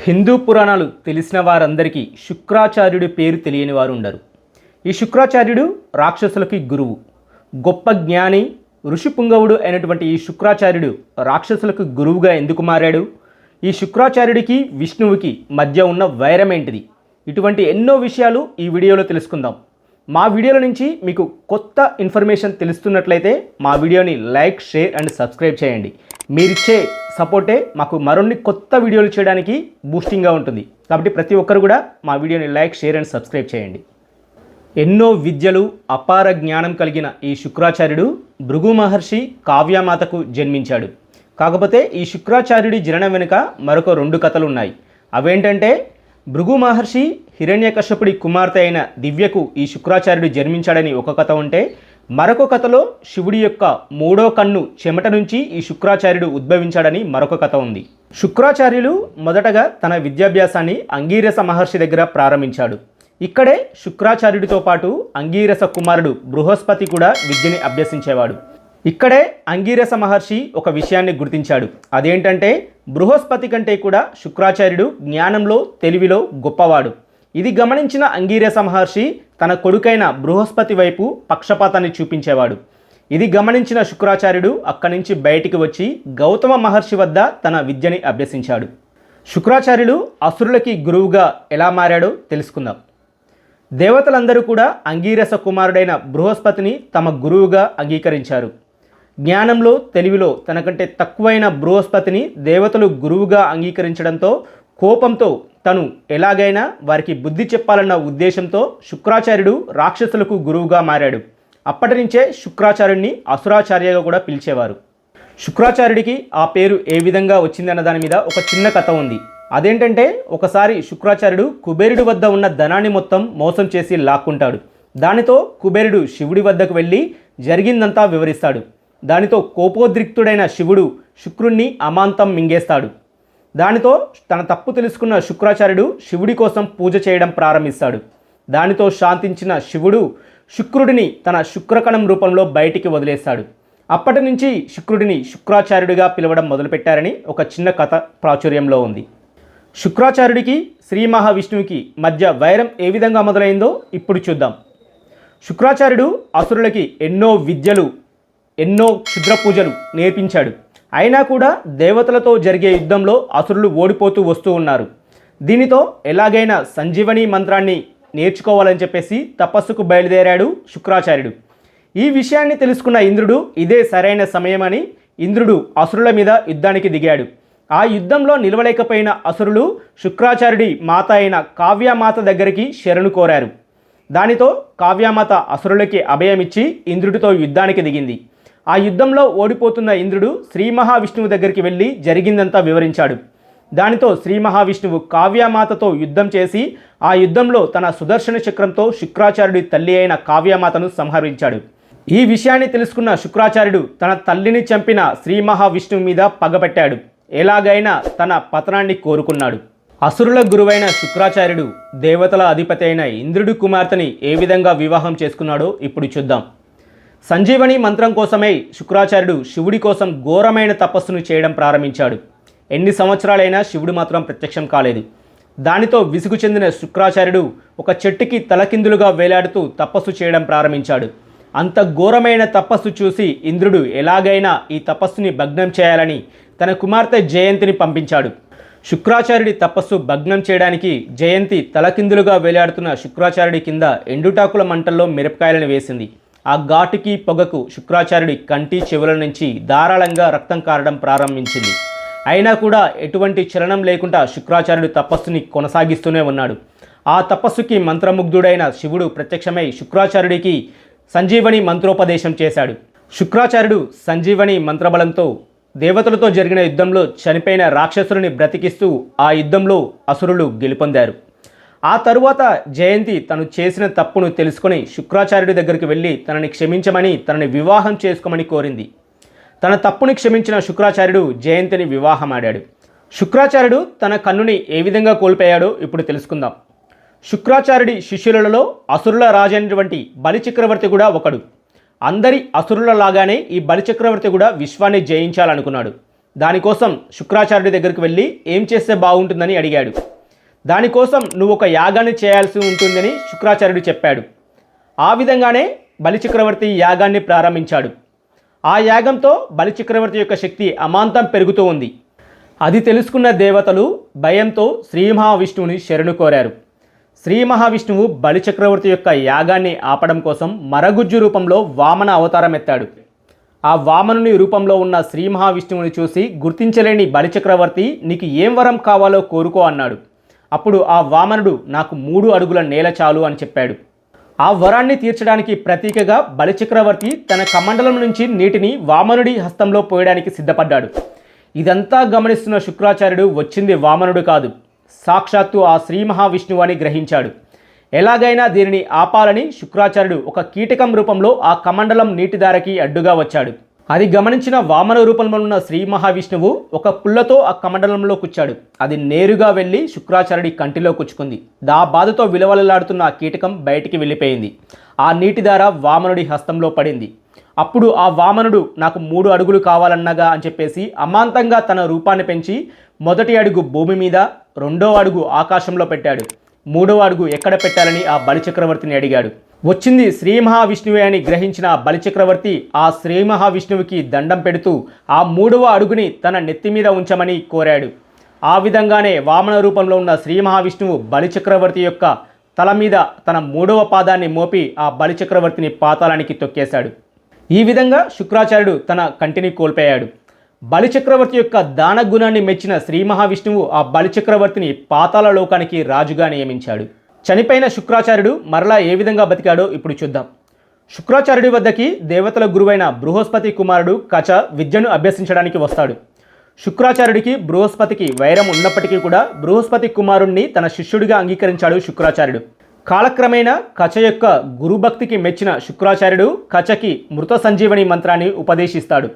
హిందూ పురాణాలు తెలిసిన వారందరికీ శుక్రాచార్యుడి పేరు తెలియని వారు ఉండరు. ఈ శుక్రాచార్యుడు రాక్షసులకి గురువు, గొప్ప జ్ఞాని, ఋషిపుంగవుడు అయినటువంటి ఈ శుక్రాచార్యుడు రాక్షసులకు గురువుగా ఎందుకు మారాడు? ఈ శుక్రాచార్యుడికి విష్ణువుకి మధ్య ఉన్న వైరం ఏంటిది? ఇటువంటి ఎన్నో విషయాలు ఈ వీడియోలో తెలుసుకుందాం. మా వీడియోల నుంచి మీకు కొత్త ఇన్ఫర్మేషన్ తెలుస్తున్నట్లయితే మా వీడియోని లైక్, షేర్ అండ్ సబ్స్క్రైబ్ చేయండి. మీరిచ్చే సపోర్టే మాకు మరిన్ని కొత్త వీడియోలు చేయడానికి బూస్టింగ్గా ఉంటుంది. కాబట్టి ప్రతి ఒక్కరు కూడా మా వీడియోని లైక్, షేర్ అండ్ సబ్స్క్రైబ్ చేయండి. ఎన్నో విద్యలు, అపార జ్ఞానం కలిగిన ఈ శుక్రాచార్యుడు భృగు మహర్షి కావ్యమాతకు జన్మించాడు. కాకపోతే ఈ శుక్రాచార్యుడి జననం వెనుక మరొక 2 కథలు ఉన్నాయి. అవేంటంటే, భృగు మహర్షి హిరణ్యకశ్యపుడి కుమార్తె అయిన దివ్యకు ఈ శుక్రాచార్యుడు జన్మించాడని ఒక కథ ఉంటే, మరొక కథలో శివుడి యొక్క 3వ కన్ను చెమట నుంచి ఈ శుక్రాచార్యుడు ఉద్భవించాడని మరొక కథ ఉంది. శుక్రాచార్యులు మొదటగా తన విద్యాభ్యాసాన్ని అంగీరస మహర్షి దగ్గర ప్రారంభించాడు. ఇక్కడే శుక్రాచార్యుడితో పాటు అంగీరస కుమారుడు బృహస్పతి కూడా విద్యని అభ్యసించేవాడు. ఇక్కడే అంగీరస మహర్షి ఒక విషయాన్ని గుర్తించాడు. అదేంటంటే, బృహస్పతి కంటే కూడా శుక్రాచార్యుడు జ్ఞానంలో, తెలివిలో గొప్పవాడు. ఇది గమనించిన అంగీరస మహర్షి తన కొడుకైన బృహస్పతి వైపు పక్షపాతాన్ని చూపించేవాడు. ఇది గమనించిన శుక్రాచార్యుడు అక్కడి నుంచి బయటికి వచ్చి గౌతమ మహర్షి వద్ద తన విద్యని అభ్యసించాడు. శుక్రాచార్యుడు అసురులకి గురువుగా ఎలా మారాడో తెలుసుకుందాం. దేవతలందరూ కూడా అంగీరస కుమారుడైన బృహస్పతిని తమ గురువుగా అంగీకరించారు. జ్ఞానంలో, తెలివిలో తనకంటే తక్కువైన బృహస్పతిని దేవతలు గురువుగా అంగీకరించడంతో కోపంతో తను ఎలాగైనా వారికి బుద్ధి చెప్పాలన్న ఉద్దేశంతో శుక్రాచార్యుడు రాక్షసులకు గురువుగా మారాడు. అప్పటి నుంచే శుక్రాచార్యుడిని అసురాచార్యగా కూడా పిలిచేవారు. శుక్రాచార్యుడికి ఆ పేరు ఏ విధంగా వచ్చిందన్న దాని మీద ఒక చిన్న కథ ఉంది. అదేంటంటే, ఒకసారి శుక్రాచార్యుడు కుబేరుడి వద్ద ఉన్న ధనాన్ని మొత్తం మోసం చేసి లాక్కుంటాడు. దానితో కుబేరుడు శివుడి వద్దకు వెళ్ళి జరిగిందంతా వివరిస్తాడు. దానితో కోపోద్రిక్తుడైన శివుడు శుక్రుణ్ణి అమాంతం మింగేస్తాడు. దానితో తన తప్పు తెలుసుకున్న శుక్రాచార్యుడు శివుడి కోసం పూజ చేయడం ప్రారంభిస్తాడు. దానితో శాంతించిన శివుడు శుక్రుడిని తన శుక్రకణం రూపంలో బయటికి వదిలేస్తాడు. అప్పటి నుంచి శుక్రుడిని శుక్రాచార్యుడిగా పిలవడం మొదలుపెట్టారని ఒక చిన్న కథ ప్రాచుర్యంలో ఉంది. శుక్రాచార్యుడికి శ్రీ మహావిష్ణువుకి మధ్య వైరం ఏ విధంగా మొదలైందో ఇప్పుడు చూద్దాం. శుక్రాచార్యుడు అసురులకి ఎన్నో విద్యలు, ఎన్నో క్షుద్ర పూజలు నేర్పించాడు. అయినా కూడా దేవతలతో జరిగే యుద్ధంలో అసురులు ఓడిపోతూ వస్తూ ఉన్నారు. దీనితో ఎలాగైనా సంజీవని మంత్రాన్ని నేర్చుకోవాలని చెప్పేసి తపస్సుకు బయలుదేరాడు శుక్రాచార్యుడు. ఈ విషయాన్ని తెలుసుకున్న ఇంద్రుడు ఇదే సరైన సమయమని ఇంద్రుడు అసురుల మీద యుద్ధానికి దిగాడు. ఆ యుద్ధంలో నిలవలేకపోయిన అసురులు శుక్రాచార్యుడి మాత అయిన కావ్యమాత దగ్గరికి శరణు కోరారు. దానితో కావ్యమాత అసురులకి అభయమిచ్చి ఇంద్రుడితో యుద్ధానికి దిగింది. ఆ యుద్ధంలో ఓడిపోతున్న ఇంద్రుడు శ్రీ మహావిష్ణువు దగ్గరికి వెళ్ళి జరిగిందంతా వివరించాడు. దానితో శ్రీ మహావిష్ణువు కావ్యమాతతో యుద్ధం చేసి ఆ యుద్ధంలో తన సుదర్శన చక్రంతో శుక్రాచార్యుడి తల్లి అయిన కావ్యమాతను సంహరించాడు. ఈ విషయాన్ని తెలుసుకున్న శుక్రాచార్యుడు తన తల్లిని చంపిన శ్రీ మహావిష్ణువు మీద పగబట్టాడు. ఎలాగైనా తన పతనాన్ని కోరుకున్నాడు. అసురుల గురువైన శుక్రాచార్యుడు దేవతల అధిపతి అయిన ఇంద్రుడి కుమార్తెని ఏ విధంగా వివాహం చేసుకున్నాడో ఇప్పుడు చూద్దాం. సంజీవని మంత్రం కోసమై శుక్రాచార్యుడు శివుడి కోసం ఘోరమైన తపస్సును చేయడం ప్రారంభించాడు. ఎన్ని సంవత్సరాలైనా శివుడు మాత్రం ప్రత్యక్షం కాలేదు. దానితో విసుగు చెందిన శుక్రాచార్యుడు ఒక చెట్టుకి తలకిందులుగా వేలాడుతూ తపస్సు చేయడం ప్రారంభించాడు. అంత ఘోరమైన తపస్సు చూసి ఇంద్రుడు ఎలాగైనా ఈ తపస్సుని భగ్నం చేయాలని తన కుమార్తె జయంతిని పంపించాడు. శుక్రాచార్యుడి తపస్సు భగ్నం చేయడానికి జయంతి తలకిందులుగా వేలాడుతున్న శుక్రాచార్యుడి కింద ఎండుటాకుల మంటల్లో మిరపకాయలను వేసింది. ఆ ఘాటుకి పొగకు శుక్రాచార్యుడి కంటి, చెవుల నుంచి ధారాళంగా రక్తం కారడం ప్రారంభించింది. అయినా కూడా ఎటువంటి చలనం లేకుండా శుక్రాచార్యుడు తపస్సుని కొనసాగిస్తూనే ఉన్నాడు. ఆ తపస్సుకి మంత్రముగ్ధుడైన శివుడు ప్రత్యక్షమై శుక్రాచార్యుడికి సంజీవని మంత్రోపదేశం చేశాడు. శుక్రాచార్యుడు సంజీవని మంత్రబలంతో దేవతలతో జరిగిన యుద్ధంలో చనిపోయిన రాక్షసుడిని బ్రతికిస్తూ ఆ యుద్ధంలో అసురులు గెలుపొందారు. ఆ తరువాత జయంతి తను చేసిన తప్పును తెలుసుకొని శుక్రాచార్యుడి దగ్గరికి వెళ్ళి తనని క్షమించమని, తనని వివాహం చేసుకోమని కోరింది. తన తప్పుని క్షమించిన శుక్రాచార్యుడు జయంతిని వివాహమాడాడు. శుక్రాచార్యుడు తన కన్నుని ఏ విధంగా కోల్పోయాడో ఇప్పుడు తెలుసుకుందాం. శుక్రాచార్యుడి శిష్యులలో అసురుల రాజైనటువంటి బలిచక్రవర్తి కూడా ఒకడు. అందరి అసురుల లాగానే ఈ బలిచక్రవర్తి కూడా విశ్వాన్ని జయించాలనుకున్నాడు. దానికోసం శుక్రాచార్యుడి దగ్గరికి వెళ్ళి ఏం చేస్తే బాగుంటుందని అడిగాడు. దానికోసం నువ్వు ఒక యాగాన్ని చేయాల్సి ఉంటుందని శుక్రాచార్యుడు చెప్పాడు. ఆ విధంగానే బలిచక్రవర్తి యాగాన్ని ప్రారంభించాడు. ఆ యాగంతో బలిచక్రవర్తి యొక్క శక్తి అమాంతం పెరుగుతూ ఉంది. అది తెలుసుకున్న దేవతలు భయంతో శ్రీ మహావిష్ణువుని శరణు కోరారు. శ్రీ మహావిష్ణువు బలిచక్రవర్తి యొక్క యాగాన్ని ఆపడం కోసం మరగుజ్జు రూపంలో వామన అవతారం ఎత్తాడు. ఆ వామనుని రూపంలో ఉన్న శ్రీ మహావిష్ణువుని చూసి గుర్తించలేని బలిచక్రవర్తి నీకు ఏం వరం కావాలో కోరుకో అన్నాడు. అప్పుడు ఆ వామనుడు నాకు 3 అడుగుల నేల చాలు అని చెప్పాడు. ఆ వరాన్ని తీర్చడానికి ప్రతీకగా బలిచక్రవర్తి తన కమండలం నుంచి నీటిని వామనుడి హస్తంలో పోయడానికి సిద్ధపడ్డాడు. ఇదంతా గమనిస్తున్న శుక్రాచార్యుడు వచ్చింది వామనుడు కాదు, సాక్షాత్తు ఆ శ్రీ మహావిష్ణువు అని గ్రహించాడు. ఎలాగైనా దీనిని ఆపాలని శుక్రాచార్యుడు ఒక కీటకం రూపంలో ఆ కమండలం నీటిధారకి అడ్డుగా వచ్చాడు. అది గమనించిన వామన రూపంలో ఉన్న శ్రీ మహావిష్ణువు ఒక పుల్లతో ఆ కమండలంలో కూర్చాడు. అది నేరుగా వెళ్ళి శుక్రాచార్యుడి కంటిలో కూర్చుకుంది. ఆ బాధతో విలవలలాడుతున్న ఆ కీటకం బయటికి వెళ్ళిపోయింది. ఆ నీటిధార వామనుడి హస్తంలో పడింది. అప్పుడు ఆ వామనుడు నాకు 3 అడుగులు కావాలన్నగా అని చెప్పేసి అమాంతంగా తన రూపాన్ని పెంచి మొదటి అడుగు భూమి మీద, 2వ అడుగు ఆకాశంలో పెట్టాడు. 3వ అడుగు ఎక్కడ పెట్టాలని ఆ బలిచక్రవర్తిని అడిగాడు. వచ్చింది శ్రీ మహావిష్ణువే అని గ్రహించిన బలిచక్రవర్తి ఆ శ్రీ మహావిష్ణువుకి దండం పెడుతూ ఆ 3వ అడుగుని తన నెత్తి మీద ఉంచమని కోరాడు. ఆ విధంగానే వామన రూపంలో ఉన్న శ్రీ మహావిష్ణువు బలిచక్రవర్తి యొక్క తల మీద తన 3వ పాదాన్ని మోపి ఆ బలిచక్రవర్తిని పాతాళానికి తొక్కేశాడు. ఈ విధంగా శుక్రాచార్యుడు తన కంటిని కోల్పోయాడు. బలిచక్రవర్తి యొక్క దాన గుణాన్ని మెచ్చిన శ్రీ మహావిష్ణువు ఆ బలిచక్రవర్తిని పాతాళ లోకానికి రాజుగా నియమించాడు. చనిపోయిన శుక్రాచార్యుడు మరలా ఏ విధంగా బతికాడో ఇప్పుడు చూద్దాం. శుక్రాచార్యుడి వద్దకి దేవతల గురువైన బృహస్పతి కుమారుడు కచ విద్యను అభ్యసించడానికి వస్తాడు. శుక్రాచార్యుడికి బృహస్పతికి వైరం ఉన్నప్పటికీ కూడా బృహస్పతి కుమారుణ్ణి తన శిష్యుడిగా అంగీకరించాడు శుక్రాచార్యుడు. కాలక్రమేణా కచ యొక్క గురుభక్తికి మెచ్చిన శుక్రాచార్యుడు కచకి మృత సంజీవని మంత్రాన్ని ఉపదేశిస్తాడు.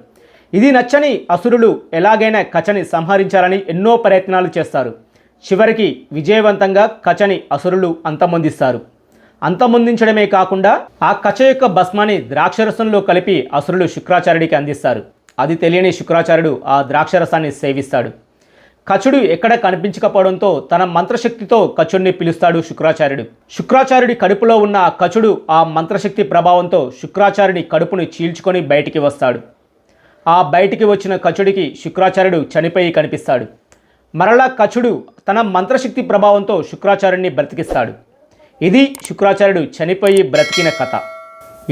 ఇది నచ్చని అసురులు ఎలాగైనా కచని సంహరించాలని ఎన్నో ప్రయత్నాలు చేస్తారు. చివరికి విజయవంతంగా కచని అసురులు అంతమొందిస్తారు. అంతమొందించడమే కాకుండా ఆ కచ యొక్క భస్మాన్ని ద్రాక్షరసంలో కలిపి అసురులు శుక్రాచార్యుడికి అందిస్తారు. అది తెలియని శుక్రాచార్యుడు ఆ ద్రాక్షరసాన్ని సేవిస్తాడు. కచుడు ఎక్కడ కనిపించకపోవడంతో తన మంత్రశక్తితో కచుడిని పిలుస్తాడు శుక్రాచార్యుడు. శుక్రాచార్యుడి కడుపులో ఉన్న ఆ కచుడు ఆ మంత్రశక్తి ప్రభావంతో శుక్రాచార్యుడి కడుపుని చీల్చుకొని బయటికి వస్తాడు. ఆ బయటికి వచ్చిన కచుడికి శుక్రాచార్యుడు చనిపోయి కనిపిస్తాడు. మరలా కచుడు తన మంత్రశక్తి ప్రభావంతో శుక్రాచార్యుడిని బ్రతికిస్తాడు. ఇది శుక్రాచార్యుడు చనిపోయి బ్రతికిన కథ.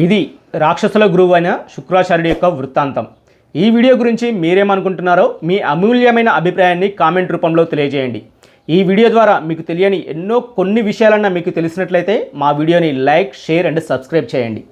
ఇది రాక్షసుల గురువు అయిన శుక్రాచార్యుడి యొక్క వృత్తాంతం. ఈ వీడియో గురించి మీరేమనుకుంటున్నారో మీ అమూల్యమైన అభిప్రాయాన్ని కామెంట్ రూపంలో తెలియజేయండి. ఈ వీడియో ద్వారా మీకు తెలియని కొన్ని విషయాలన్నా మీకు తెలిసినట్లయితే మా వీడియోని లైక్, షేర్ అండ్ సబ్స్క్రైబ్ చేయండి.